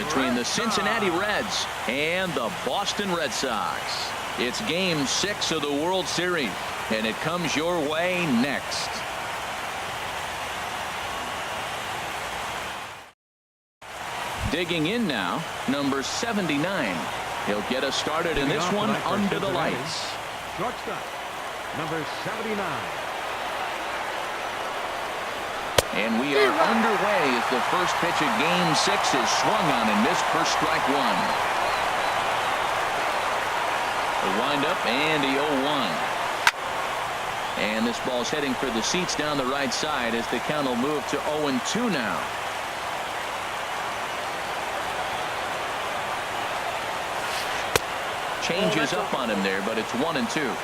between the Cincinnati Reds and the Boston Red Sox. It's Game 6 of the World Series, and it comes your way next. Digging in now, number 79. He'll get us started in this one under the lights. Shortstop, number 79. And we are underway as the first pitch of Game 6 is swung on and missed for strike one. The windup and the 0-1. And this ball's heading for the seats down the right side as the count will move to 0-2 now. Changes up on him there, but it's 1-2.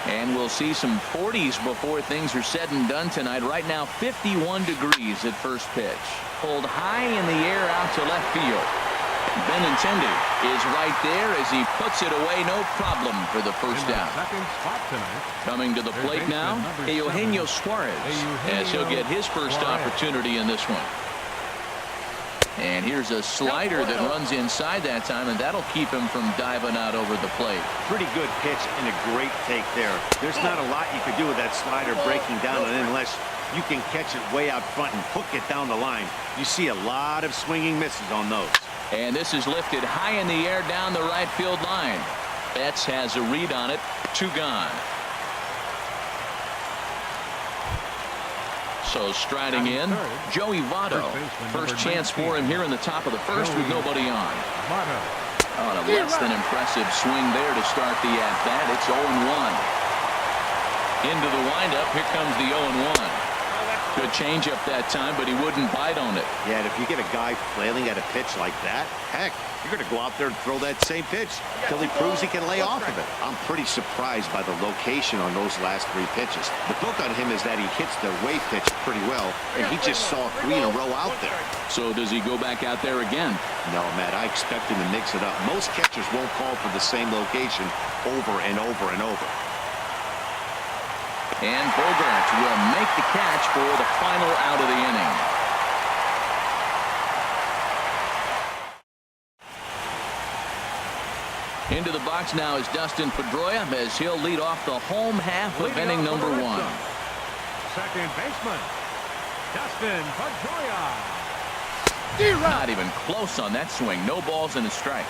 And we'll see some 40s before things are said and done tonight. Right now 51 degrees at first pitch. Pulled high in the air out to left field. Benintendi is right there as he puts it away, no problem for the first down. Coming to the plate now, Eugenio Suarez, as he'll get his first opportunity in this one. And here's a slider that runs inside that time, and that'll keep him from diving out over the plate. Pretty good pitch and a great take there. There's not a lot you could do with that slider breaking down, and unless you can catch it way out front and hook it down the line. You see a lot of swinging misses on those. And this is lifted high in the air down the right field line. Betts has a read on it. 2 gone. So striding in, Joey Votto. First chance for him here in the top of the first with nobody on. On a less than impressive swing there to start the at-bat. It's 0-1. Into the windup. Here comes the 0-1. Good changeup that time, but he wouldn't bite on it. Yeah, and if you get a guy flailing at a pitch like that, heck, you're going to go out there and throw that same pitch until he proves he can lay off of it. I'm pretty surprised by the location on those last 3 pitches. The book on him is that he hits the way pitch pretty well, and he just saw 3 in a row out there. So does he go back out there again? No, Matt, I expect him to mix it up. Most catchers won't call for the same location over and over and over. And Bogart will make the catch for the final out of the inning. Into the box now is Dustin Pedroia as he'll lead off the home half of inning number 1. Second baseman, Dustin Pedroia. Not even close on that swing. No balls and a strike.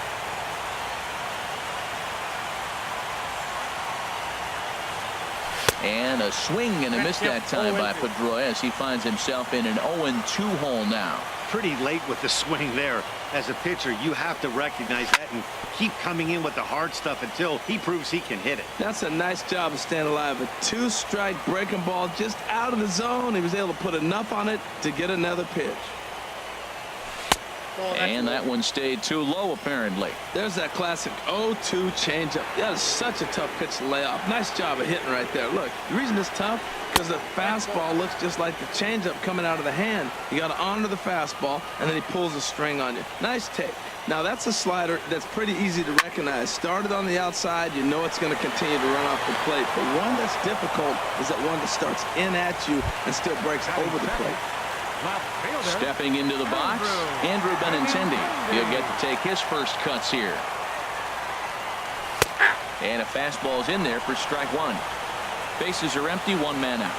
And a swing and a miss that time by Pedroia as he finds himself in an 0-2 hole now. Pretty late with the swing there. As a pitcher, you have to recognize that and keep coming in with the hard stuff until he proves he can hit it. That's a nice job of staying alive. A 2-strike breaking ball just out of the zone. He was able to put enough on it to get another pitch. And that one stayed too low, apparently. There's that classic 0-2 changeup. That is such a tough pitch to lay off. Nice job of hitting right there. Look, the reason it's tough because the fastball looks just like the changeup coming out of the hand. You got to honor the fastball, and then he pulls a string on you. Nice take. Now that's a slider that's pretty easy to recognize. Started on the outside, you know it's going to continue to run off the plate. But one that's difficult is that one that starts in at you and still breaks over the plate. Stepping into the box, Andrew Benintendi. He'll get to take his first cuts here. And a fastball's in there for strike 1. Bases are empty, 1 man out.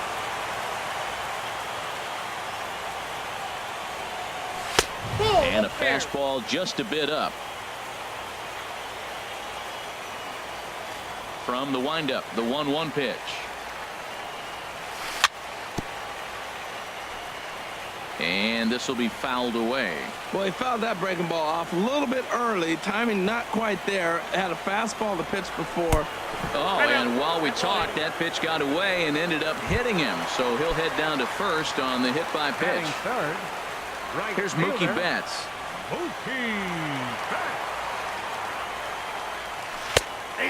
And a fastball just a bit up. From the windup, the 1-1 pitch. And this will be fouled away. Well, he fouled that breaking ball off a little bit early. Timing not quite there. Had a fastball the pitch before. Oh, and while we talked, that pitch got away and ended up hitting him. So he'll head down to first on the hit by pitch. Here's Mookie Betts.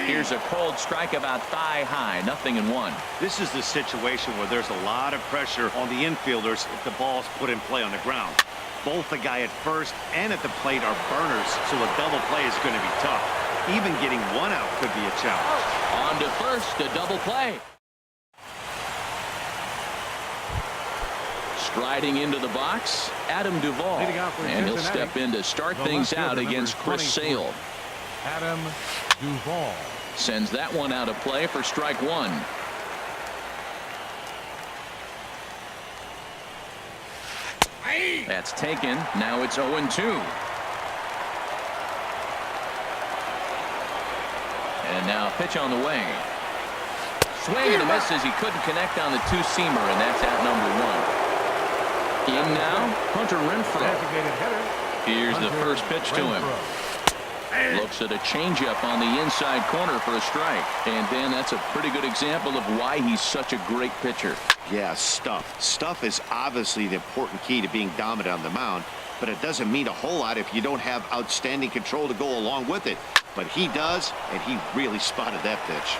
Here's a cold strike about thigh high, 0-1. This is the situation where there's a lot of pressure on the infielders if the ball's put in play on the ground. Both the guy at first and at the plate are burners, so a double play is going to be tough. Even getting 1 out could be a challenge. On to first, a double play. Striding into the box, Adam Duvall. Leading off for And he'll Cincinnati, step in to start the things left out fielder, number against Chris 23, Sale. Adam Duvall. Sends that one out of play for strike one. That's taken. Now it's 0-2. And now pitch on the way. Swing and a miss as he couldn't connect on the two-seamer, and that's out number one. In now, Hunter Renfroe. Designated hitter. Here's the first pitch to him. Looks at a changeup on the inside corner for a strike. And Dan, that's a pretty good example of why he's such a great pitcher. Yeah, stuff. Stuff is obviously the important key to being dominant on the mound, but it doesn't mean a whole lot if you don't have outstanding control to go along with it. But he does, and he really spotted that pitch.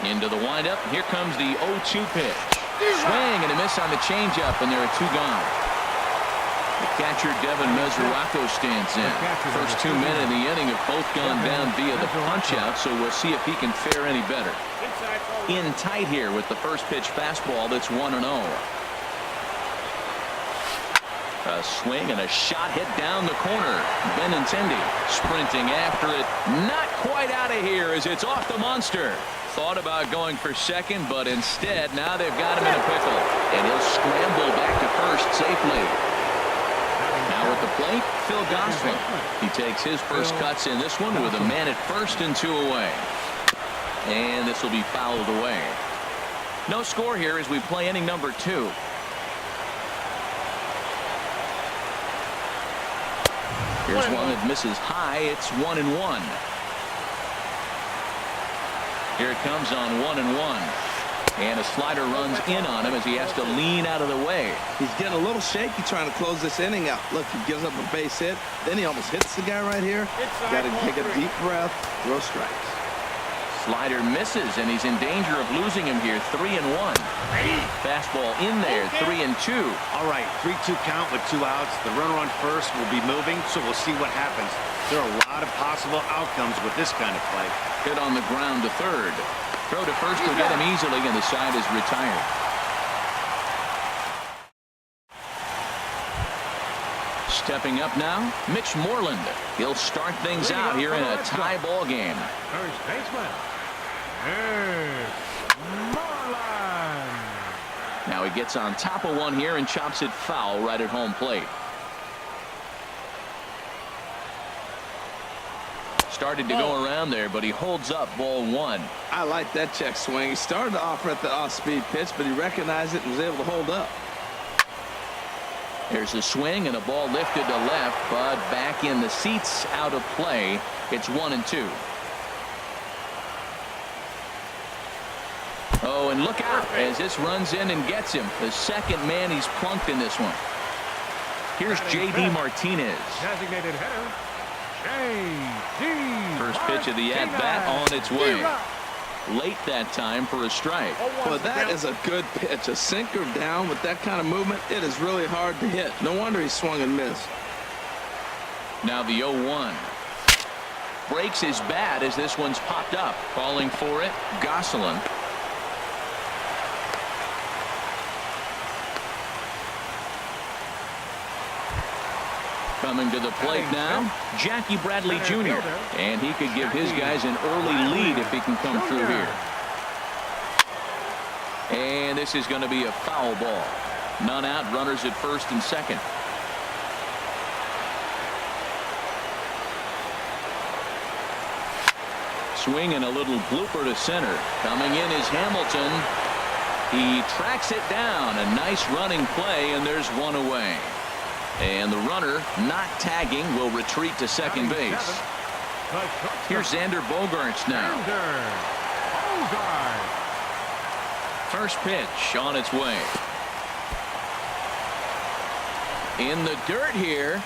Into the windup. Here comes the 0-2 pitch. Swing and a miss on the changeup, and there are two gone. The catcher, Devin Mesoraco, stands in. First 2 men in the inning have both gone down via the punch-out, so we'll see if he can fare any better. In tight here with the first pitch fastball that's 1-0. A swing and a shot hit down the corner. Benintendi sprinting after it. Not quite out of here as it's off the monster. Thought about going for second, but instead now they've got him in a pickle. And he'll scramble back to first safely. Now at the plate, Phil Gosselin. He takes his first cuts in this one with a man at first and 2 away. And this will be fouled away. No score here as we play inning number 2. Here's one that misses high. It's 1-1. Here it comes on 1-1. And a slider runs in on him as he has to lean out of the way. He's getting a little shaky trying to close this inning out. Look, he gives up a base hit. Then he almost hits the guy right here. Got to take a deep breath, throw strikes. Slider misses, and he's in danger of losing him here. 3-1. Fastball in there. 3-2. All right, 3-2 count with 2 outs. The runner on first will be moving, so we'll see what happens. There are a lot of possible outcomes with this kind of play. Hit on the ground to third. Throw to first will get him easily, and the side is retired. Stepping up now, Mitch Moreland. He'll start things out here in a tie ball game. First baseman. Moreland. Now he gets on top of one here and chops it foul right at home plate. Started to go around there, but he holds up ball 1. I like that check swing. He started to offer at the off-speed pitch, but he recognized it and was able to hold up. There's a swing and a ball lifted to left, but back in the seats, out of play. It's 1-2. Oh, and look out as this runs in and gets him. The second man he's plunked in this one. Here's J.D. Martinez. Designated hitter. J.D. First pitch of the at-bat on its way. Late that time for a strike. Well, that is a good pitch. A sinker down with that kind of movement, it is really hard to hit. No wonder he swung and missed. Now the 0-1. Breaks his bat as this one's popped up. Calling for it, Gosselin. Coming to the plate now, Jackie Bradley Jr. And he could give his guys an early lead if he can come through here. And this is going to be a foul ball. None out, runners at first and second. Swing and a little blooper to center. Coming in is Hamilton. He tracks it down. A nice running play, and there's one away. And the runner, not tagging, will retreat to second base. Here's Xander Bogaerts now. First pitch on its way. In the dirt here.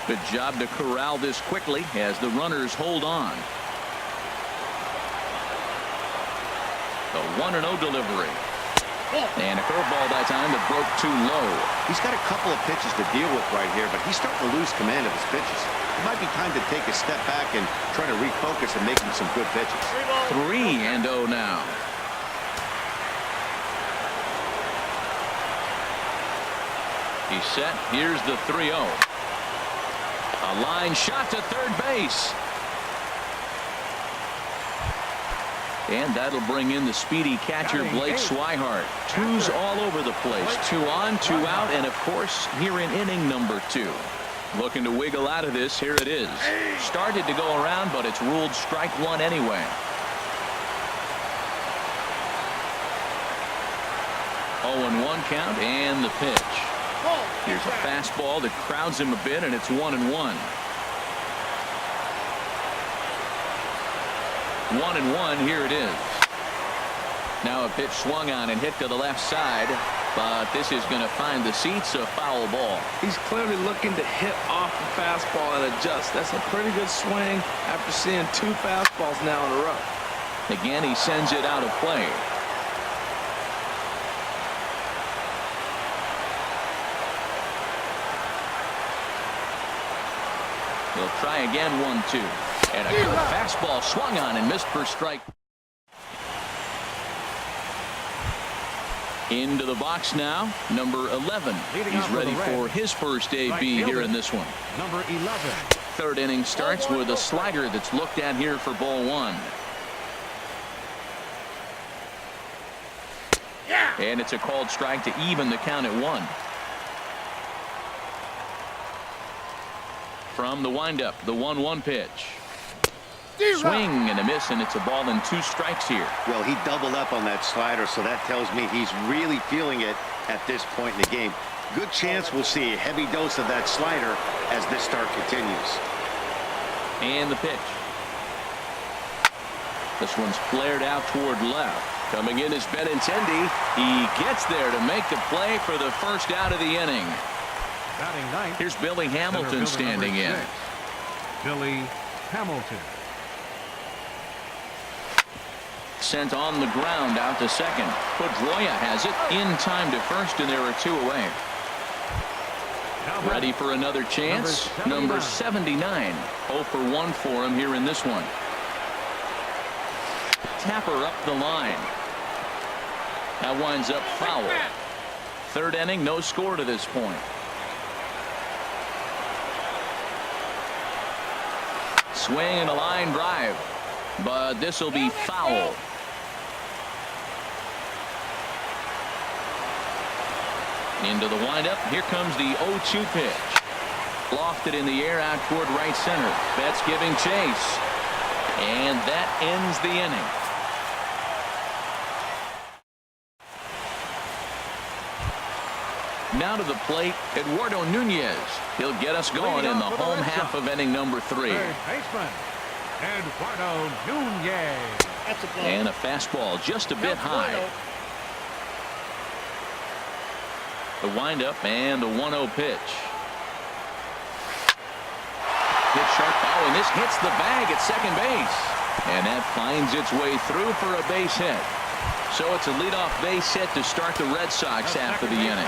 Good job to corral this quickly as the runners hold on. The 1-0 delivery. And a curveball that time that broke too low. He's got a couple of pitches to deal with right here, but he's starting to lose command of his pitches. It might be time to take a step back and try to refocus and make him some good pitches. 3-0 now. He's set. Here's the 3-0. A line shot to third base. And that'll bring in the speedy catcher Blake Swihart. Twos all over the place. 2 on, 2 out, and of course here in inning number 2. Looking to wiggle out of this. Here it is. Started to go around, but it's ruled strike 1 anyway. 0-1 count and the pitch. Here's a fastball that crowds him a bit, and it's 1-1. 1-1. Here it is. Now a pitch swung on and hit to the left side, but this is going to find the seats. A foul ball. He's clearly looking to hit off the fastball and adjust. That's a pretty good swing after seeing 2 fastballs now in a row. Again, he sends it out of play. He'll try again. 1-2. And a good fastball swung on and missed for strike. Into the box now, number 11. He's ready for his first AB here in this one. Number 11. Third inning starts with a slider that's looked at here for ball 1. And it's a called strike to even the count at 1. From the windup, the 1-1 pitch. Swing and a miss, and it's a ball and 2 strikes here. Well, he doubled up on that slider, so that tells me he's really feeling it at this point in the game. Good chance we'll see a heavy dose of that slider as this start continues. And the pitch. This one's flared out toward left. Coming in is Benintendi. He gets there to make the play for the first out of the inning. Batting ninth. Here's Billy Hamilton standing in. Billy Hamilton. Sent on the ground out to second. Pedroia has it in time to first, and there are 2 away. Ready for another chance. Number 79. 0 for 1 for him here in this one. Tapper up the line. That winds up foul. Third inning, no score to this point. Swing and a line drive, but this will be foul. Into the windup. Here comes the 0-2 pitch. Lofted in the air out toward right center. Betts giving chase. And that ends the inning. Now to the plate, Eduardo Nunez. He'll get us going in the home half of inning number 3. Third baseman, Eduardo Nunez. And a fastball just a bit high. The windup and the 1-0 pitch. Hit sharp. Oh, and this hits the bag at second base. And that finds its way through for a base hit. So it's a leadoff base hit to start the Red Sox after the inning.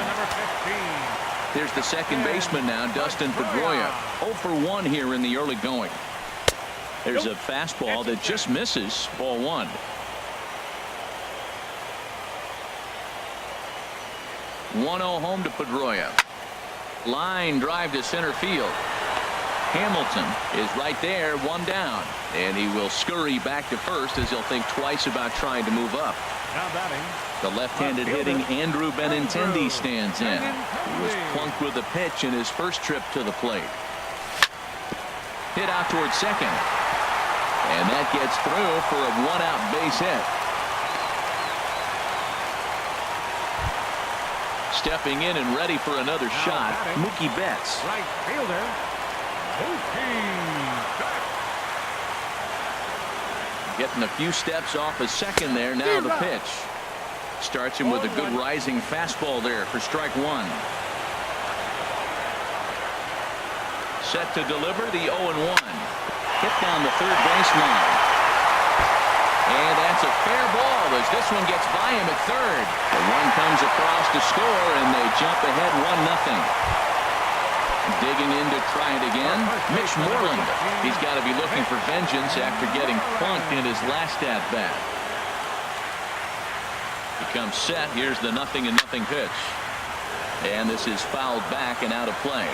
Here's the second baseman now, Dustin Pedroia. 0 for 1 here in the early going. There's a fastball that just misses. Ball 1. Home to Pedroia. Line drive to center field. Hamilton is right there, 1 down, and he will scurry back to first as he'll think twice about trying to move up. Now batting. The left-handed hitting Andrew Benintendi stands in. He was plunked with a pitch in his first trip to the plate. Hit out towards second, and that gets through for a 1-out base hit. Stepping in and ready for another shot, Mookie Betts. Right fielder, Mookie Betts. Getting a few steps off a second there. Now the pitch. Starts him with a good rising fastball there for strike 1. Set to deliver the 0-1. Hit down the third baseline. And that's a fair ball as this one gets by him at third. The run comes across to score, and they jump ahead 1-0. Digging in to try it again, Mitch Moreland. He's got to be looking for vengeance after getting plunked in his last at-bat. He comes set. Here's the 0-0 pitch. And this is fouled back and out of play.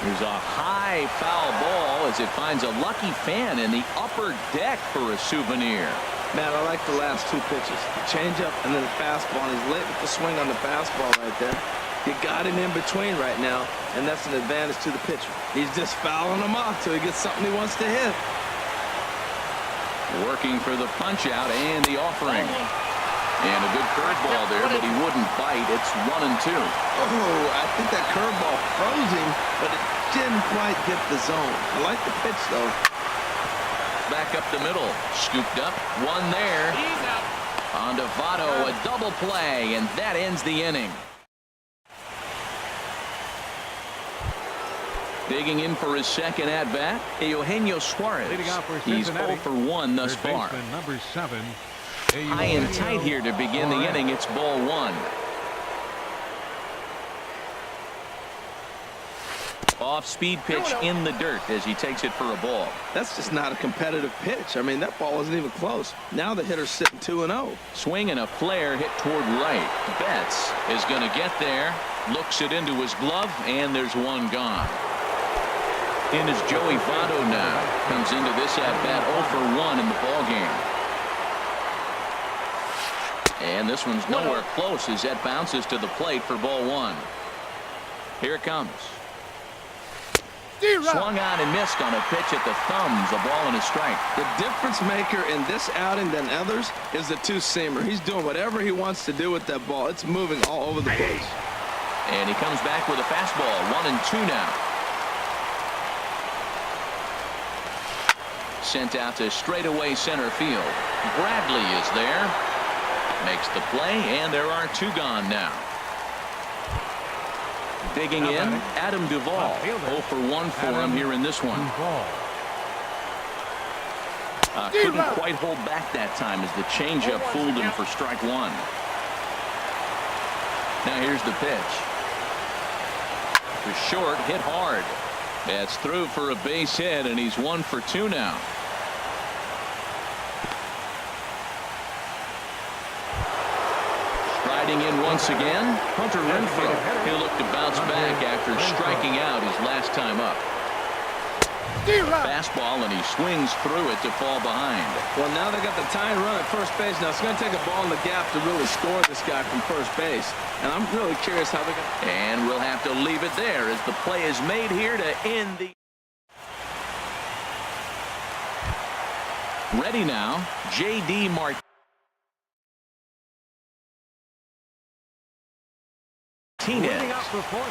Here's a high foul ball as it finds a lucky fan in the upper deck for a souvenir. Man, I like the last two pitches. The changeup and then the fastball. And he's late with the swing on the fastball right there. You got him in between right now, and that's an advantage to the pitcher. He's just fouling him off till he gets something he wants to hit. Working for the punch out and the offering. And a good curveball there, but he wouldn't bite. It's 1-2. Oh, I think that curveball froze him, but it didn't quite get the zone. I like the pitch, though. Back up the middle. Scooped up. One there. He's out. On to Votto, a double play, and that ends the inning. Digging in for his second at-bat, Eugenio Suarez. Leading off for He's Cincinnati. 0 for 1 thus Third far. baseman, number 7. High and tight here to begin the inning. It's ball 1. Off-speed pitch in the dirt as he takes it for a ball. That's just not a competitive pitch. I mean, that ball wasn't even close. Now the hitter's sitting 2-0. Swing and a flare hit toward right. Betts is going to get there. Looks it into his glove, and there's one gone. In is Joey Votto now. Comes into this at-bat 0 for 1 in the ballgame. And this one's nowhere close as that bounces to the plate for ball 1. Here it comes. Swung on and missed on a pitch at the thumbs. A ball and a strike. The difference maker in this outing than others is the two-seamer. He's doing whatever he wants to do with that ball. It's moving all over the place. And he comes back with a fastball. 1-2 now. Sent out to straightaway center field. Bradley is there. Makes the play, and there are 2 gone now. Digging in, Adam Duvall. 0 for 1 for him here in this one. Couldn't quite hold back that time as the changeup fooled him for strike 1. Now here's the pitch. For short, hit hard. That's through for a base hit, and he's 1 for 2 now. Riding in once again, Hunter Renfroe. He'll look to bounce back after striking out his last time up. Fastball, and he swings through it to fall behind. Well, now they got the tying run at first base. Now it's going to take a ball in the gap to really score this guy from first base. And I'm really curious how they're going to... And we'll have to leave it there as the play is made here to end the... Ready now, J.D. Martinez.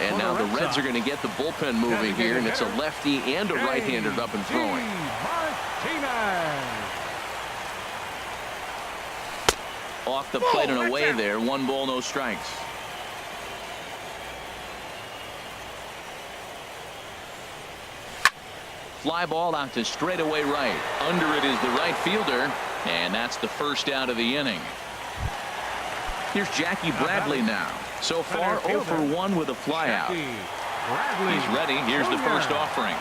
And now the Reds are going to get the bullpen moving here, and it's a lefty and a right-hander up and throwing. Off the plate and away there. 1 ball, no strikes. Fly ball out to straightaway right. Under it is the right fielder, and that's the first out of the inning. Here's Jackie Bradley now. So far 0 for 1 with a flyout. He's ready. Here's the first offering.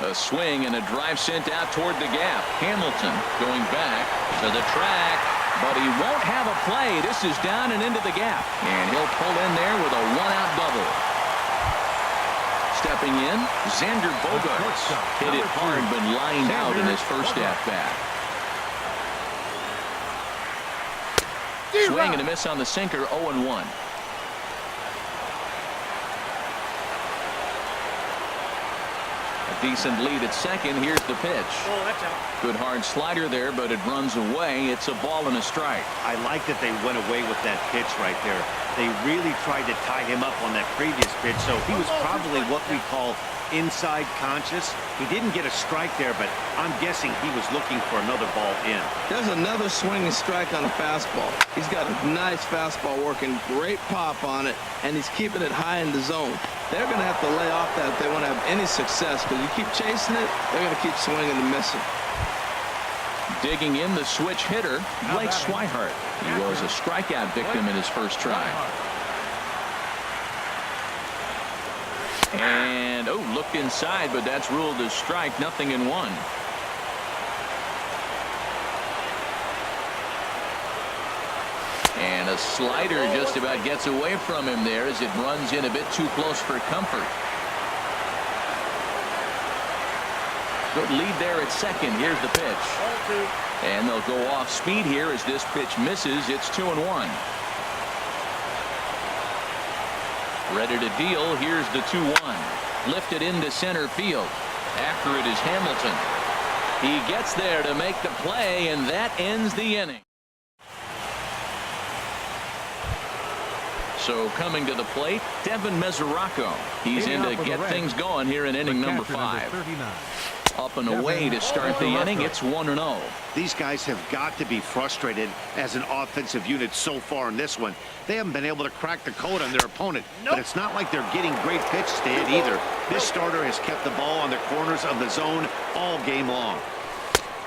A swing and a drive sent out toward the gap. Hamilton going back to the track, but he won't have a play. This is down and into the gap, and he'll pull in there with a 1-out double. Stepping in, Xander Bogaerts hit it hard but lined out in his first at-bat. Swing and a miss on the sinker. 0-1. A decent lead at second. Here's the pitch. Good hard slider there, but it runs away. It's a ball and a strike. I like that they went away with that pitch right there. They really tried to tie him up on that previous pitch, so he was probably what we call inside conscious. He didn't get a strike there, but I'm guessing he was looking for another ball in. There's another swinging strike on a fastball. He's got a nice fastball working, great pop on it, and he's keeping it high in the zone. They're going to have to lay off that if they want to have any success, because you keep chasing it, they're going to keep swinging and missing. Digging in, the switch hitter, Blake Swihart. He was a strikeout victim in his first try. And, oh, look Looked inside, but that's ruled as strike. Nothing in one. And a slider just about gets away from him there as it runs in a bit too close for comfort. Good lead there at second. Here's the pitch. And they'll go off speed here as this pitch misses. It's 2-1. Ready to deal. Here's the 2-1. Lifted into center field. After it is Hamilton. He gets there to make the play, and that ends the inning. So coming to the plate, Devin Mesoraco. He's in to get things going here in inning number 5. Up and away to start the inning. It's 1-0. These guys have got to be frustrated as an offensive unit so far in this one. They haven't been able to crack the code on their opponent, but it's not like they're getting great pitches to hit either. This starter has kept the ball on the corners of the zone all game long.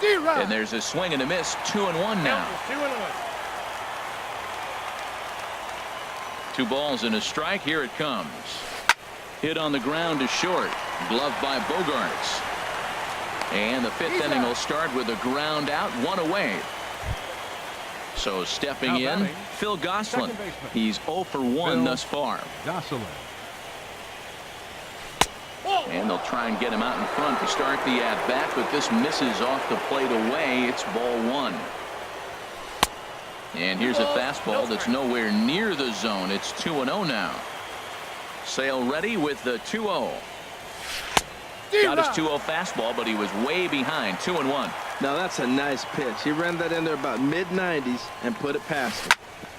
And there's a swing and a miss. 2-1 now. 2 balls and a strike. Here it comes. Hit on the ground to short. Gloved by Bogarts. And the 5th inning will start with a ground out, 1 away. So stepping in, Phil Gosselin. He's 0 for 1 thus far. Gosselin. And they'll try and get him out in front to start the at-bat, but this misses off the plate away. It's ball 1. And here's a fastball that's nowhere near the zone. It's 2-0 now. Sale ready with the 2-0. Got his 2-0 fastball, but he was way behind. 2-1. Now that's a nice pitch. He ran that in there about mid-90s and put it past him.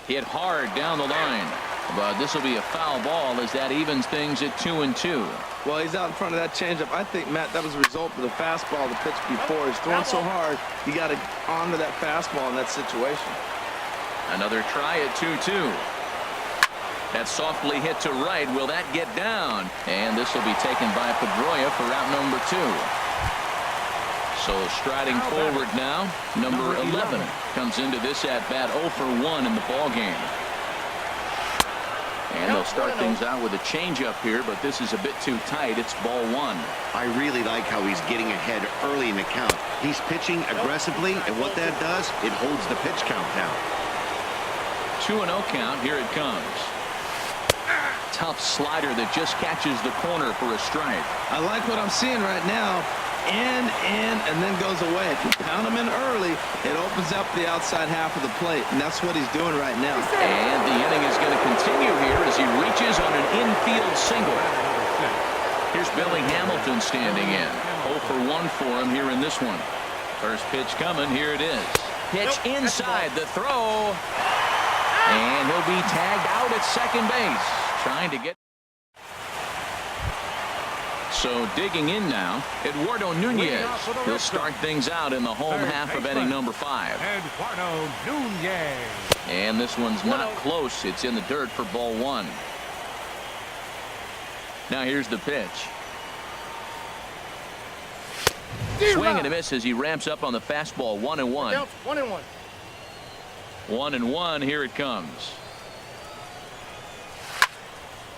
Hit hard down the line. But this will be a foul ball as that evens things at 2-2. Well, he's out in front of that changeup. I think, Matt, that was a result of the fastball the pitch before. He's throwing so hard, you got to honor that fastball in that situation. Another try at 2-2. That softly hit to right. Will that get down? And this will be taken by Pedroia for out number 2. So striding forward now, number 11 comes into this at-bat 0 for 1 in the ball game. And they'll start things out with a changeup here, but this is a bit too tight. It's ball 1. I really like how he's getting ahead early in the count. He's pitching aggressively, and what that does, it holds the pitch count down. 2-0 count. Here it comes. Tough slider that just catches the corner for a strike. I like what I'm seeing right now. In, and then goes away. If you pound him in early, it opens up the outside half of the plate, and that's what he's doing right now. And the inning is going to continue here as he reaches on an infield single. Here's Billy Hamilton standing in. 0 for 1 for him here in this one. First pitch coming. Here it is. Pitch inside the throw. And he'll be tagged out at second base. Trying to get. So digging in now, Eduardo Nunez. He'll start things out in the home half of inning number 5. Eduardo Nunez. And this one's not close. It's in the dirt for ball 1. Now here's the pitch. Swing and a miss as he ramps up on the fastball. 1-1. 1-1. 1-1. Here it comes.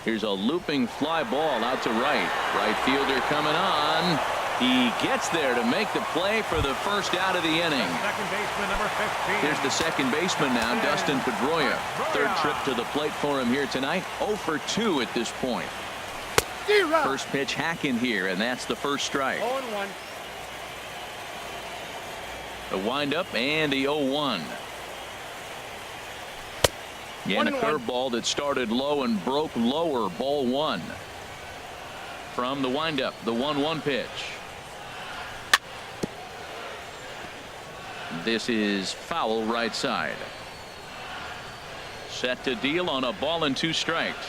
Here's a looping fly ball out to right. Right fielder coming on. He gets there to make the play for the first out of the inning. Second baseman, number 15. Here's the second baseman now, Dustin Pedroia. Third trip to the plate for him here tonight. 0 for 2 at this point. First pitch hacking here, and that's the first strike. 0-1. The windup and the 0-1. Again, a curveball that started low and broke lower. Ball 1. From the windup, the 1-1 pitch. This is foul right side. Set to deal on a ball and 2 strikes.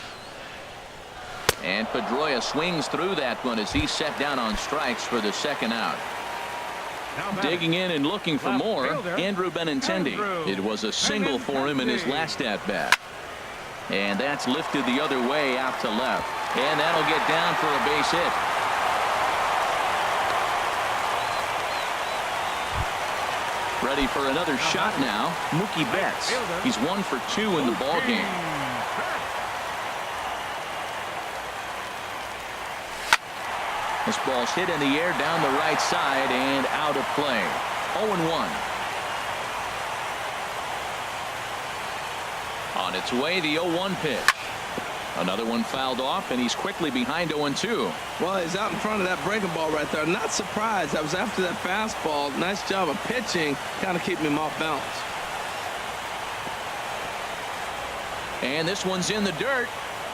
And Pedroia swings through that one as he's set down on strikes for the second out. Digging in and looking for more, Andrew Benintendi. It was a single for him in his last at-bat. And that's lifted the other way out to left. And that'll get down for a base hit. Ready for another shot now, Mookie Betts. He's 1 for 2 in the ball game. This ball's hit in the air down the right side and out of play. 0-1. On its way, the 0-1 pitch. Another one fouled off, and he's quickly behind 0-2. Well, he's out in front of that breaking ball right there. Not surprised. I was after that fastball. Nice job of pitching, kind of keeping him off balance. And this one's in the dirt.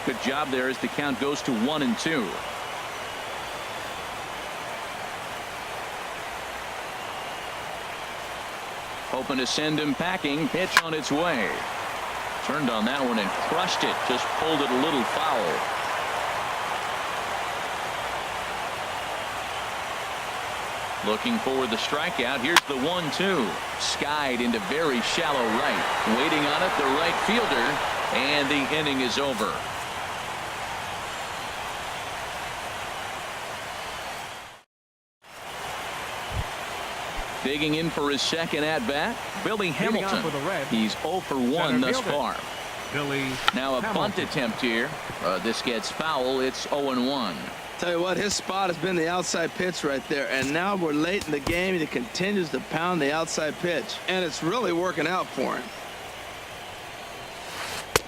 Good job there as the count goes to 1-2. Hoping to send him packing. Pitch on its way. Turned on that one and crushed it. Just pulled it a little foul. Looking for the strikeout. Here's the 1-2. Skied into very shallow right. Waiting on it, the right fielder. And the inning is over. Digging in for his second at-bat, Billy Hamilton. He's 0 for 1 thus far. Now a bunt attempt here. This gets foul. It's 0-1. Tell you what, his spot has been the outside pitch right there, and now we're late in the game and he continues to pound the outside pitch, and it's really working out for him.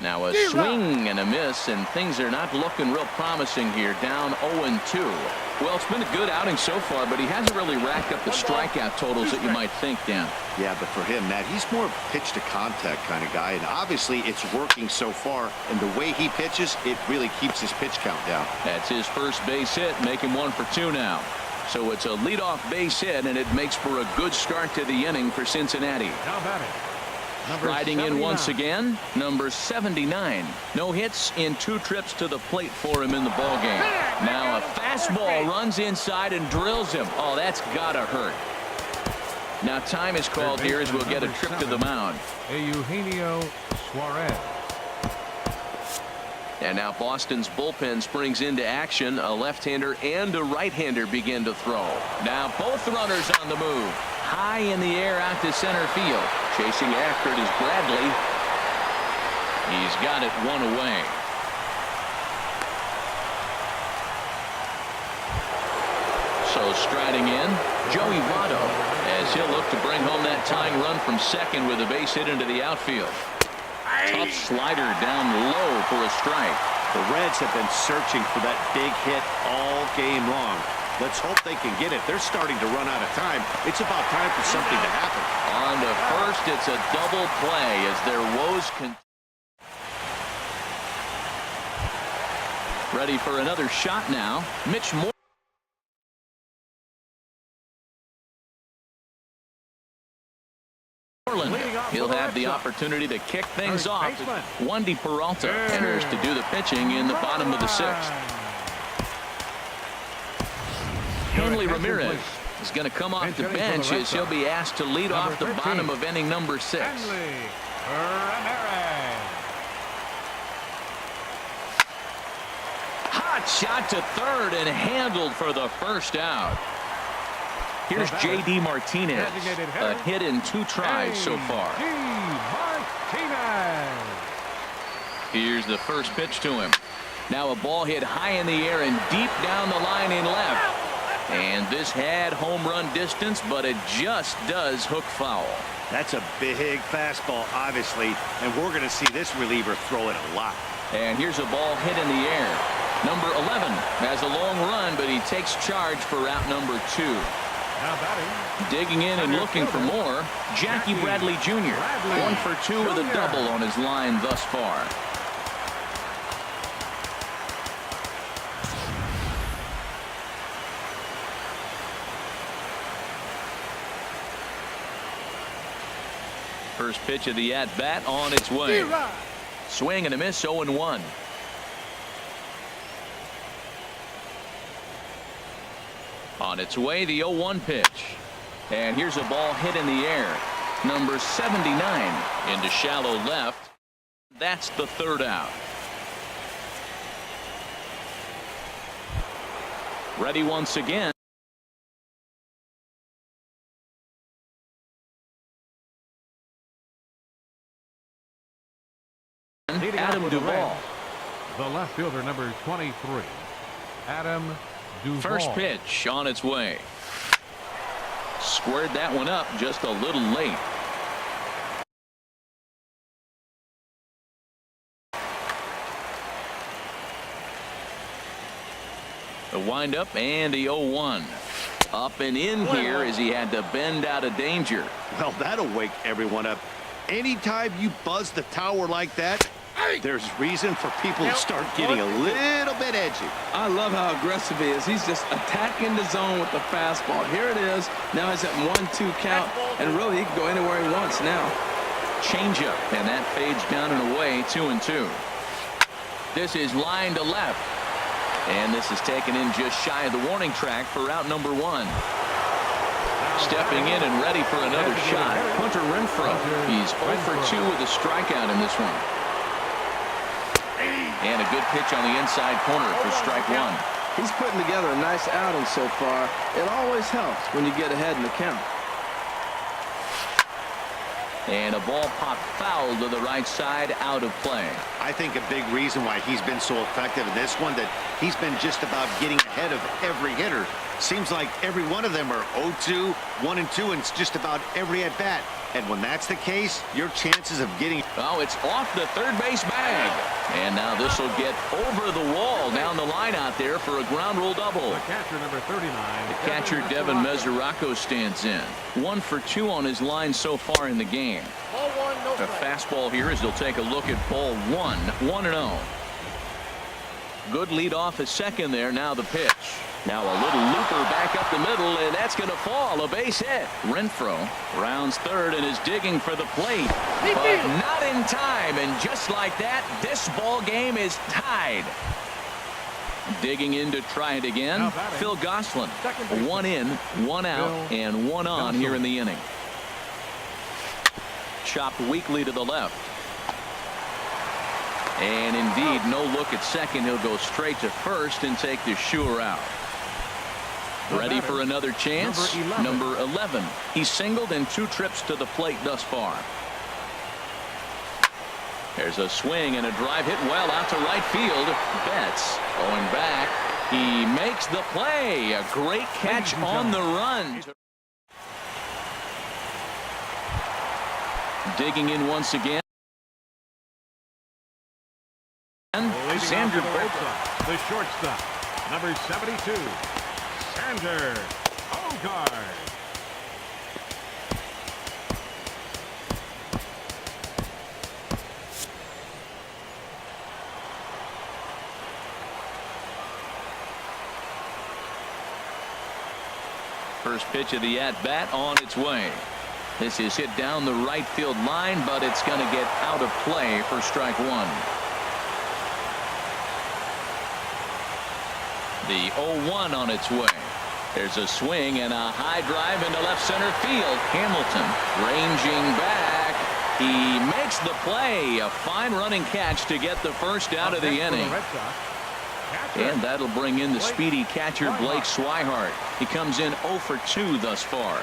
Now a swing and a miss, and things are not looking real promising here. Down 0-2. Well, it's been a good outing so far, but he hasn't really racked up the strikeout totals that you might think, Dan. Yeah, but for him, Matt, he's more pitch to contact kind of guy, and obviously it's working so far, and the way he pitches, it really keeps his pitch count down. That's his first base hit, making 1 for 2 now. So it's a leadoff base hit, and it makes for a good start to the inning for Cincinnati. How about it? Riding in once again, number 79. No hits in 2 trips to the plate for him in the ballgame. Now a fastball runs inside and drills him. Oh, that's gotta hurt. Now time is called here as we'll get a trip to the mound. Eugenio Suarez. And now Boston's bullpen springs into action. A left-hander and a right-hander begin to throw. Now both runners on the move. High in the air out to center field. Chasing after it is Bradley. He's got it 1 away. So striding in, Joey Votto, as he'll look to bring home that tying run from second with a base hit into the outfield. Tough slider down low for a strike. The Reds have been searching for that big hit all game long. Let's hope they can get it. They're starting to run out of time. It's about time for something to happen. On to first, it's a double play as their woes ready for another shot now. Mitch Moreland. He'll have the opportunity to kick things off. Wandy Peralta enters to do the pitching in the bottom of the 6th. Hanley Ramirez is going to come off the bench as he'll be asked to lead off the bottom of inning number 6. Hot shot to third and handled for the first out. Here's J.D. Martinez, a hit in 2 tries so far. Here's the first pitch to him. Now a ball hit high in the air and deep down the line in left. And this had home run distance, but it just does hook foul. That's a big fastball, obviously, and we're going to see this reliever throw it a lot. And here's a ball hit in the air. Number 11 has a long run, but he takes charge for route number 2. Digging in and looking for more, Jackie Bradley Jr. 1 for 2 with a double on his line thus far. First pitch of the at-bat on its way. Swing and a miss, 0-1. On its way, the 0-1 pitch. And here's a ball hit in the air. Number 79 into shallow left. That's the 3rd out. Ready once again. Adam Duvall. The left fielder, number 23, Adam Duval. First pitch on its way. Squared that one up just a little late. The windup and the 0-1. Up and in here as he had to bend out of danger. Well, that'll wake everyone up. Anytime you buzz the tower like that, there's reason for people to start getting a little bit edgy. I love how aggressive he is. He's just attacking the zone with the fastball. Here it is. Now he's at 1-2 count, and really he can go anywhere he wants now. Changeup, and that fades down and away. 2-2. This is line to left. And this is taken in just shy of the warning track for out number 1. Stepping in and ready for another shot, Hunter Renfroe. He's 0 for 2 with a strikeout in this one. And a good pitch on the inside corner for strike 1. He's putting together a nice outing so far. It always helps when you get ahead in the count. And a ball popped foul to the right side, out of play. I think a big reason why he's been so effective in this one, that he's been just about getting ahead of every hitter. Seems like every one of them are 0-2, 1-2, and it's just about every at bat. And when that's the case, your chances of getting... Oh, it's off the third base bag. And now this will get over the wall down the line out there for a ground rule double. The catcher, number 39. The catcher, Devin Mesoraco, stands in. 1 for 2 on his line so far in the game. A fastball here as they'll take a look at ball 1. 1-0. Good lead off at second there. Now the pitch. Now a little looper back up the middle, and that's going to fall. A base hit. Renfroe rounds third and is digging for the plate, but not in time. And just like that, this ball game is tied. Digging in to try it again, Phil Gosselin. 1 in, 1 out, and 1 on here in the inning. Chopped weakly to the left. And indeed, no look at second. He'll go straight to first and take the sure out. Ready for another chance. Number 11. He's singled in 2 trips to the plate thus far. There's a swing and a drive hit well out to right field. Betts going back. He makes the play. A great catch on the run. Digging in once again. Sander Bogart. The shortstop, number 72, Sander Bogart. First pitch of the at-bat on its way. This is hit down the right field line, but it's going to get out of play for strike 1. The 0-1 on its way. There's a swing and a high drive into left center field. Hamilton ranging back. He makes the play. A fine running catch to get the first out of the inning. And that'll bring in the speedy catcher Blake Swihart. He comes in 0 for 2 thus far.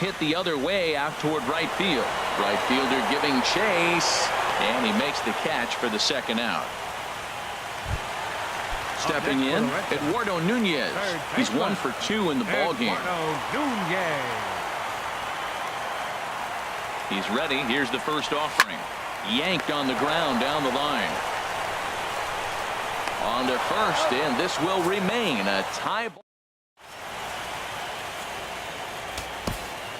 Hit the other way out toward right field. Right fielder giving chase, and he makes the catch for the second out. Stepping in, Eduardo Nunez. He's 1 for 2 in the ball game. He's ready. Here's the first offering. Yanked on the ground down the line. On to first, and this will remain a tie ball.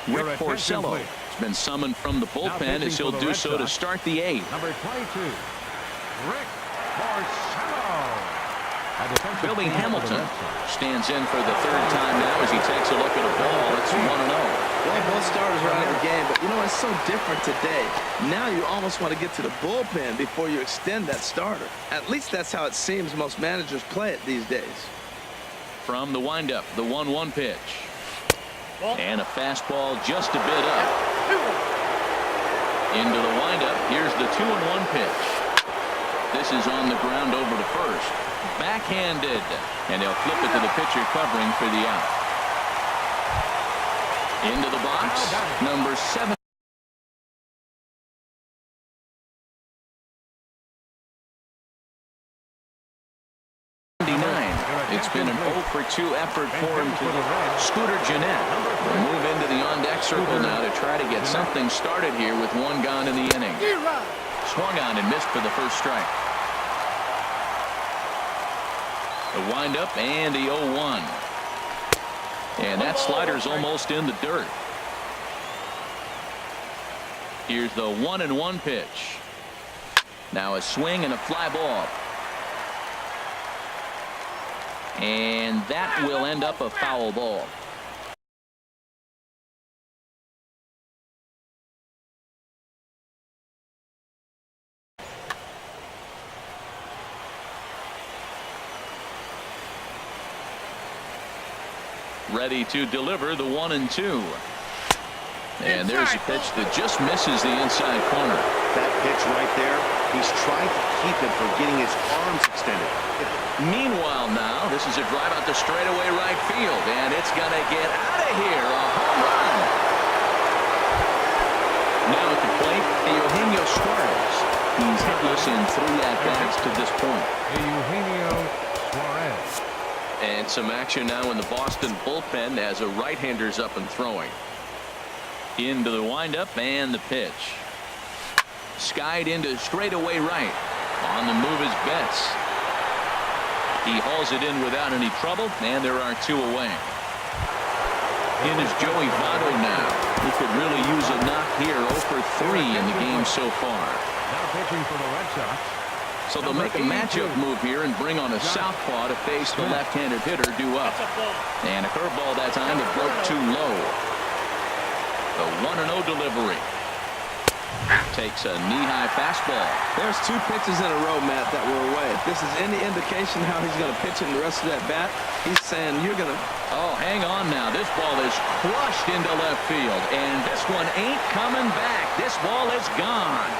Rick Porcello has been summoned from the bullpen as he'll do so to start the 8th. Number 22, Rick Porcello. Billy Hamilton stands in for the 3rd time now as he takes a look at a ball. It's 1-0. Well, both starters are out of the game, but you know, it's so different today. Now you almost want to get to the bullpen before you extend that starter. At least that's how it seems most managers play it these days. From the windup, the 1-1 pitch. And a fastball just a bit up. Into the windup. Here's the 2-1 pitch. This is on the ground over to first. Backhanded. And he'll flip it to the pitcher covering for the out. Into the box. Number 7. It's been an 0 for 2 effort for him. Scooter Jeanette will move into the on-deck circle now to try to get something started here with 1 gone in the inning. Swung on and missed for the first strike. The windup and the 0-1. And that slider's almost in the dirt. Here's the 1-1 pitch. Now a swing and a fly ball. And that will end up a foul ball. Ready to deliver the 1-2. And there's a pitch that just misses the inside corner. That pitch right there, he's trying to keep it from getting his arms extended. Meanwhile now, this is a drive out to straightaway right field, and it's going to get out of here. A home run. Now at the plate, Eugenio Suarez. He's hitless in 3 at-bats to this point. Eugenio Suarez. And some action now in the Boston bullpen as a right-hander's up and throwing. Into the windup and the pitch. Skied into straightaway right. On the move is Betts. He hauls it in without any trouble, and there are 2 away. In is Joey Votto now. He could really use a knock here. 0 for 3 in the game so far. Now pitching for the Red Sox. So they'll make a matchup move here and bring on a southpaw to face the left-handed hitter due up. And a curveball that time that broke too low. The 1-0 delivery. Takes a knee-high fastball. There's 2 pitches in a row, Matt, that were away. If this is any indication how he's going to pitch in the rest of that bat, he's saying you're going to... Oh, hang on now. This ball is crushed into left field, and this one ain't coming back. This ball is gone.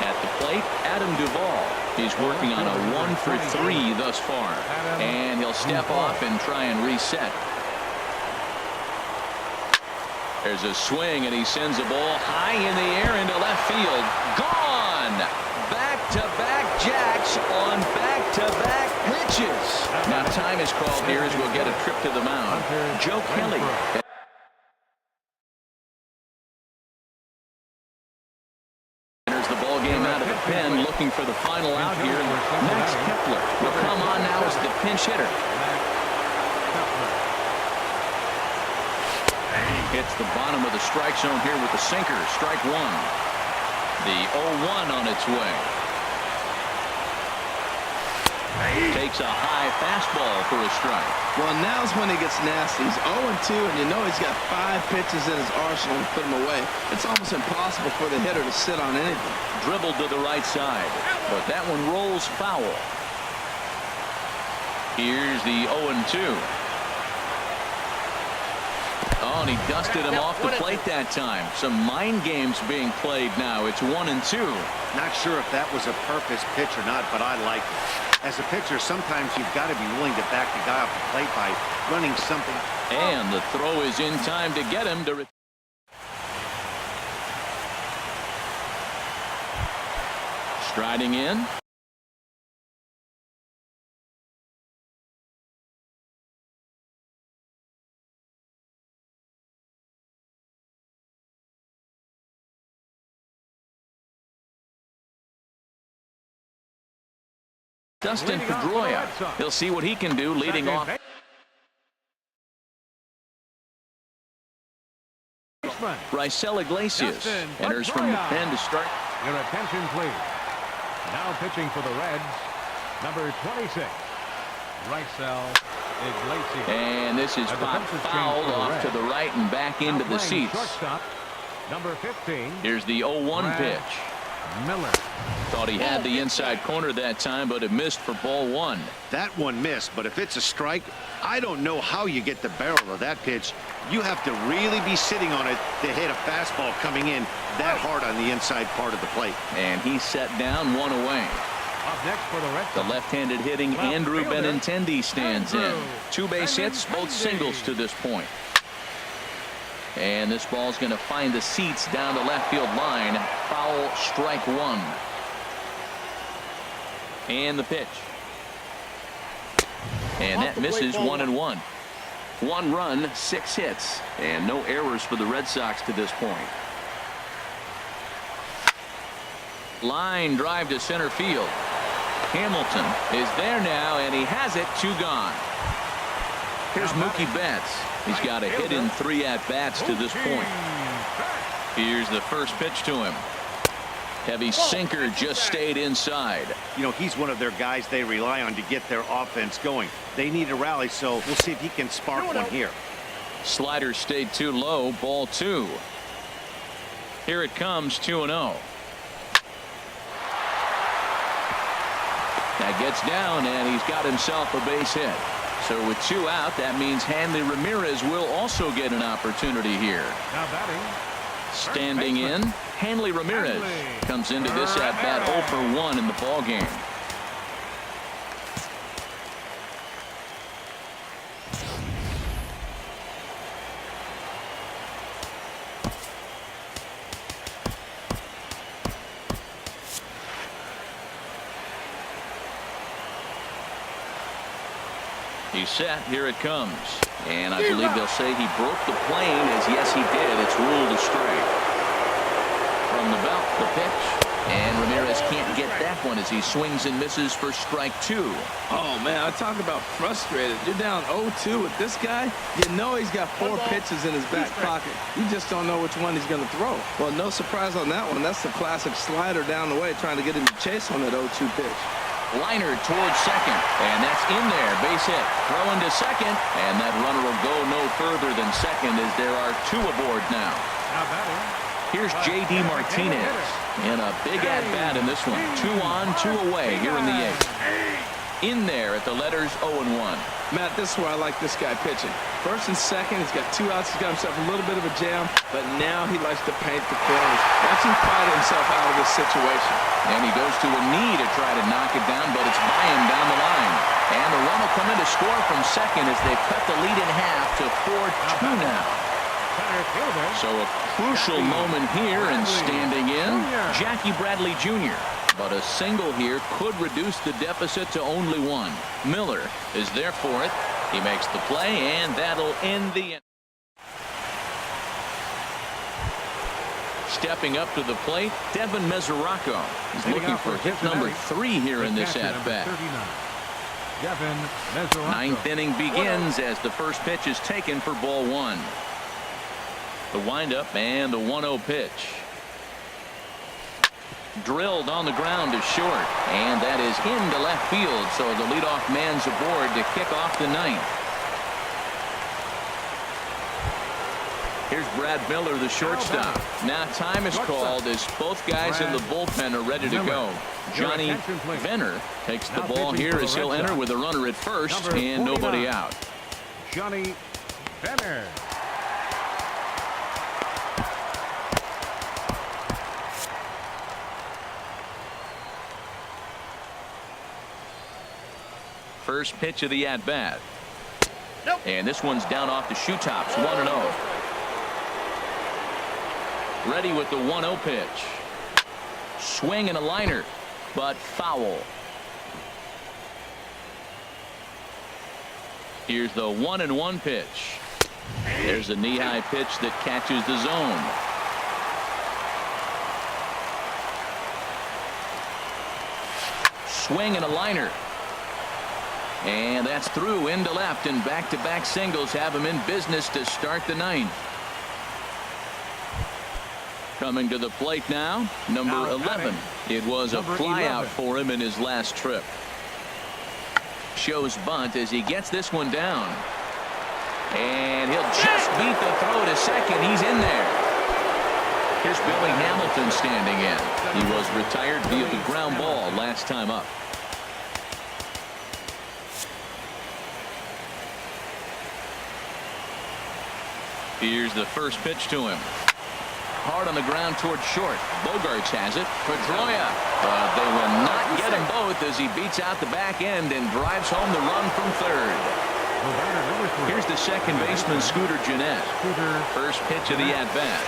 At the plate, Adam Duvall. He's working on a 1 for 3 thus far, and he'll step off and try and reset. There's a swing, and he sends a ball high in the air into left field. Gone! Back-to-back jacks on back-to-back pitches. Now time is called here as we'll get a trip to the mound. Joe Kelly. Enters the ball game out of the pen, looking for the final out here. Max Kepler will come on now as the pinch hitter. Hits the bottom of the strike zone here with the sinker. Strike 1. The 0-1 on its way. Takes a high fastball for a strike. Well, now's when he gets nasty. He's 0-2, and you know he's got 5 pitches in his arsenal to put him away. It's almost impossible for the hitter to sit on anything. Dribbled to the right side, but that one rolls foul. Here's the 0-2. Oh, and he dusted him off the plate that time. Some mind games being played now. It's 1-2. Not sure if that was a purpose pitch or not, but I like it. As a pitcher, sometimes you've got to be willing to back the guy off the plate by running something. And the throw is in time to get him to... Striding in. Dustin Pedroia. He'll see what he can do leading off. Raisel Iglesias enters from the pen to start. Your attention, please. Now pitching for the Reds, number 26, Raisel Iglesias. And this is popped fouled off to the right and back into the seats. Shortstop, number 15. Here's the 0-1 pitch. Miller. Thought he had the inside corner that time, but it missed for ball 1. That one missed, but if it's a strike, I don't know how you get the barrel of that pitch. You have to really be sitting on it to hit a fastball coming in that hard on the inside part of the plate. And he's set down 1 away. Up next for the Red Sox. The left-handed hitting Andrew Benintendi stands in. 2 base hits, both singles to this point. And this ball's going to find the seats down the left field line. Foul, strike 1. And the pitch. And that misses 1-1. 1 run, 6 hits, and no errors for the Red Sox to this point. Line drive to center field. Hamilton is there now, and he has it. 2 gone. Here's Mookie Betts. He's got a hit in 3 at-bats to this point. Here's the first pitch to him. Heavy sinker just stayed inside. You know, he's one of their guys they rely on to get their offense going. They need a rally, so we'll see if he can spark one here. Slider stayed too low. Ball 2. Here it comes. 2-0. That gets down, and he's got himself a base hit. So with 2 out, that means Hanley Ramirez will also get an opportunity here. Now batting. Standing in, Hanley Ramirez comes into this at-bat 0 for 1 in the ballgame. He's set. Here it comes. And I believe they'll say he broke the plane, as yes, he did. It's ruled a strike. From the belt, the pitch. And Ramirez can't get that one as he swings and misses for strike 2. Oh, man, I talk about frustrated. You're down 0-2 with this guy. You know he's got 4 pitches in his back pocket. You just don't know which one he's going to throw. Well, no surprise on that one. That's the classic slider down the way, trying to get him to chase on that 0-2 pitch. Liner towards second, and that's in there. Base hit. Throwing to second, and that runner will go no further than second as there are 2 aboard now. Now batting. Here's J.D. Martinez in a big at-bat in this one. 2 on, 2 away here in the 8th. In there at the letters 0-1. Matt, this is where I like this guy pitching. First and second, he's got 2 outs. He's got himself a little bit of a jam, but now he likes to paint the corners. Watch him fight himself out of this situation. And he goes to a knee to try to knock it down, but it's by him down the line. And the run will come in to score from second as they've cut the lead in half to 4-2 now. So a crucial moment here, and standing in, Jackie Bradley Jr. But a single here could reduce the deficit to only 1. Miller is there for it. He makes the play, and that'll end the inning. Stepping up to the plate, Devin Mesoraco. He's looking for hit number 3 here in this at-bat. 9th inning begins as the first pitch is taken for ball 1. The windup and the 1-0 pitch. Drilled on the ground to short, and that is into left field, so the leadoff man's aboard to kick off the 9th. Here's Brad Miller, the shortstop. Now time is called as both guys in the bullpen are ready to go. Johnny Venner takes the ball here as he'll enter with a runner at first and nobody out. Johnny Venner. First pitch of the at-bat. And this one's down off the shoe tops. 1-0. Ready with the 1-0 pitch. Swing and a liner, but foul. Here's the 1-1 pitch. There's a knee-high pitch that catches the zone. Swing and a liner. And that's through into left, and back-to-back singles have him in business to start the 9th. Coming to the plate now, number 11. It was a flyout for him in his last trip. Shows bunt as he gets this one down. And he'll just beat the throw to second. He's in there. Here's Billy Hamilton standing in. He was retired via the ground ball last time up. Here's the first pitch to him. Hard on the ground towards short. Bogarts has it. Pedroia. But they will not get him both as he beats out the back end and drives home the run from third. Here's the second baseman, Scooter Gennett. First pitch of the at-bat.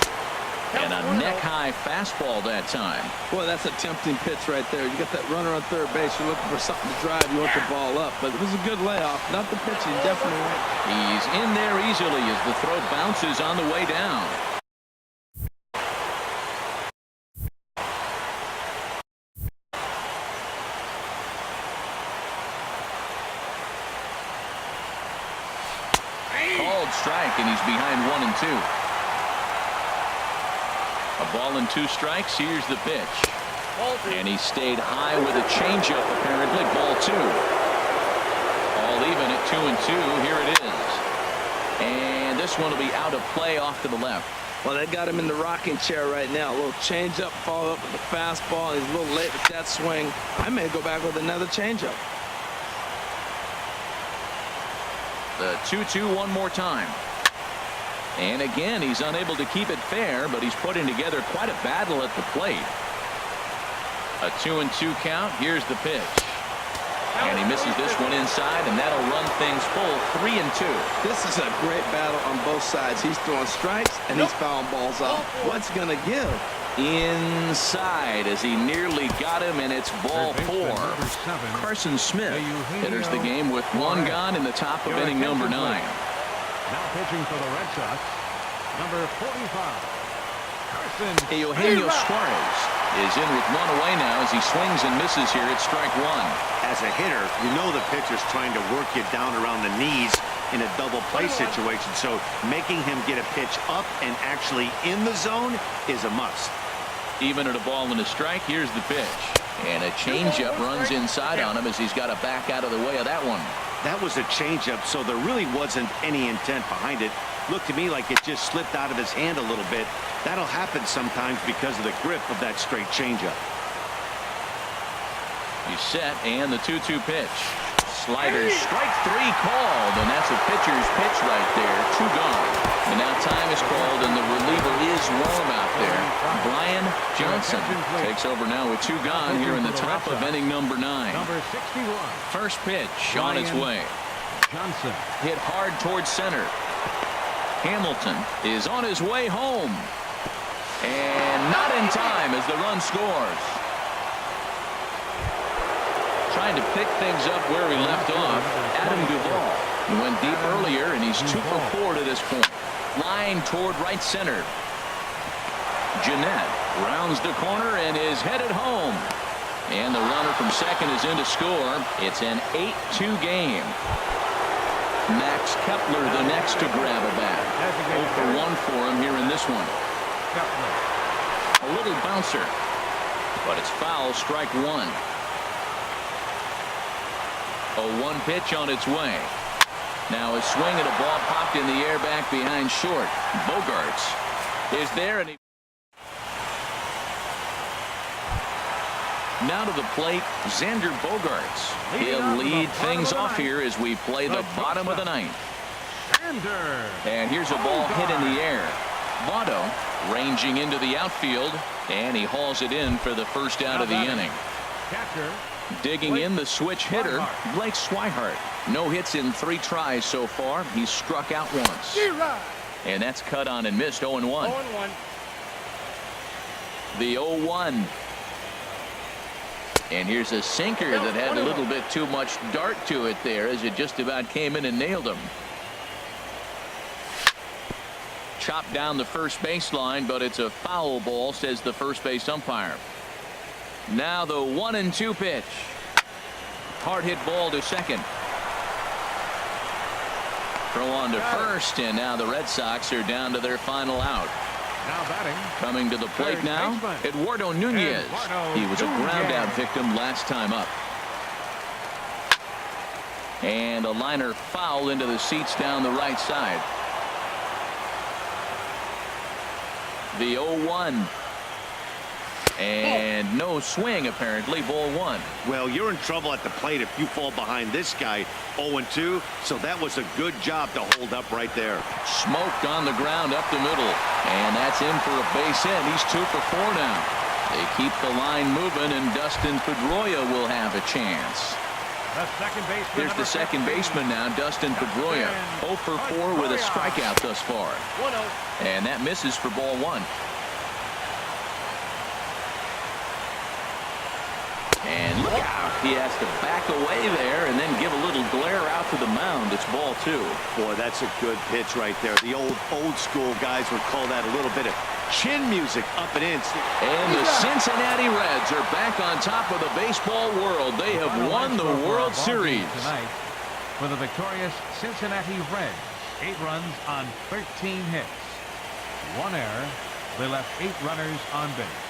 And a neck-high fastball that time. Boy, that's a tempting pitch right there. You got that runner on third base. You're looking for something to drive. You want the ball up. But it was a good layoff. Not the pitching, definitely right. He's in there easily as the throw bounces on the way down. Called strike, and he's behind 1-2. A ball and 2 strikes. Here's the pitch. And he stayed high with a changeup, apparently. Ball 2. All even at 2-2. Here it is. And this one will be out of play off to the left. Well, they got him in the rocking chair right now. A little changeup, follow up with the fastball. He's a little late with that swing. I may go back with another changeup. The 2-2 one more time. And again, he's unable to keep it fair, but he's putting together quite a battle at the plate. A 2-2 count. Here's the pitch. And he misses this one inside, and that'll run things full 3-2. This is a great battle on both sides. He's throwing strikes, and he's fouling balls off. What's going to give? Inside as he nearly got him, and it's ball 4. Carson Smith enters the game with 1 gone in the top of inning number 9. Now pitching for the Red Sox, number 45, Carson. Eugenio Suarez is in with 1 away now as he swings and misses here at strike 1. As a hitter, you know the pitcher's trying to work you down around the knees in a double play situation, so making him get a pitch up and actually in the zone is a must. Even at a ball and a strike, here's the pitch. And a changeup runs inside on him as he's got to back out of the way of that one. That was a changeup, so there really wasn't any intent behind it. Looked to me like it just slipped out of his hand a little bit. That'll happen sometimes because of the grip of that straight changeup. He's set, and the 2-2 pitch. Slider, strike 3 called, and that's a pitcher's pitch right there. 2 gone. And now time is called, and the reliever is warm out there. Brian Johnson takes over now with 2 gone here in the top of inning number 9. Number 61. First pitch on its way. Johnson. Hit hard towards center. Hamilton is on his way home. And not in time as the run scores. Trying to pick things up where he left off. Adam Duvall. He went deep earlier, and he's 2 for 4 to this point. Line toward right center. Jeanette rounds the corner and is headed home. And the runner from second is in to score. It's an 8-2 game. Max Kepler the next to grab a bat. 0 for 1 for him here in this one. A little bouncer, but it's foul, strike 1. A 1 pitch on its way. Now a swing and a ball popped in the air back behind short. Bogarts is there, and he now to the plate, Xander Bogarts. He'll lead things off here as we play the bottom of the 9th. And here's a ball hit in the air. Votto ranging into the outfield, and he hauls it in for the first out of the inning. Digging in the switch hitter, Blake Swihart. No hits in 3 tries so far. He's struck out once. And that's cut on and missed. 0-1. The 0-1. And here's a sinker that had a little bit too much dart to it there as it just about came in and nailed him. Chopped down the first baseline, but it's a foul ball, says the first base umpire. Now the 1-2 pitch. Hard hit ball to second. Throw on to first, and now the Red Sox are down to their final out. Now batting. Coming to the plate now, Eduardo Nunez. He was a ground out victim last time up. And a liner foul into the seats down the right side. The 0-1. And no swing, apparently. Ball 1. Well, you're in trouble at the plate if you fall behind this guy 0-2, so that was a good job to hold up right there. Smoked on the ground up the middle, and that's in for a base hit. He's 2 for 4 now. They keep the line moving, and Dustin Pedroia will have a chance. Here's the second baseman now, Dustin Pedroia. 0 for 4 with a strikeout thus far. And that misses for ball 1. And look out. He has to back away there and then give a little glare out to the mound. It's ball 2. Boy, that's a good pitch right there. The old school guys would call that a little bit of chin music up and in. And the Cincinnati Reds are back on top of the baseball world. They have won the World Series tonight for the victorious Cincinnati Reds. 8 runs on 13 hits. 1 error. They left 8 runners on base.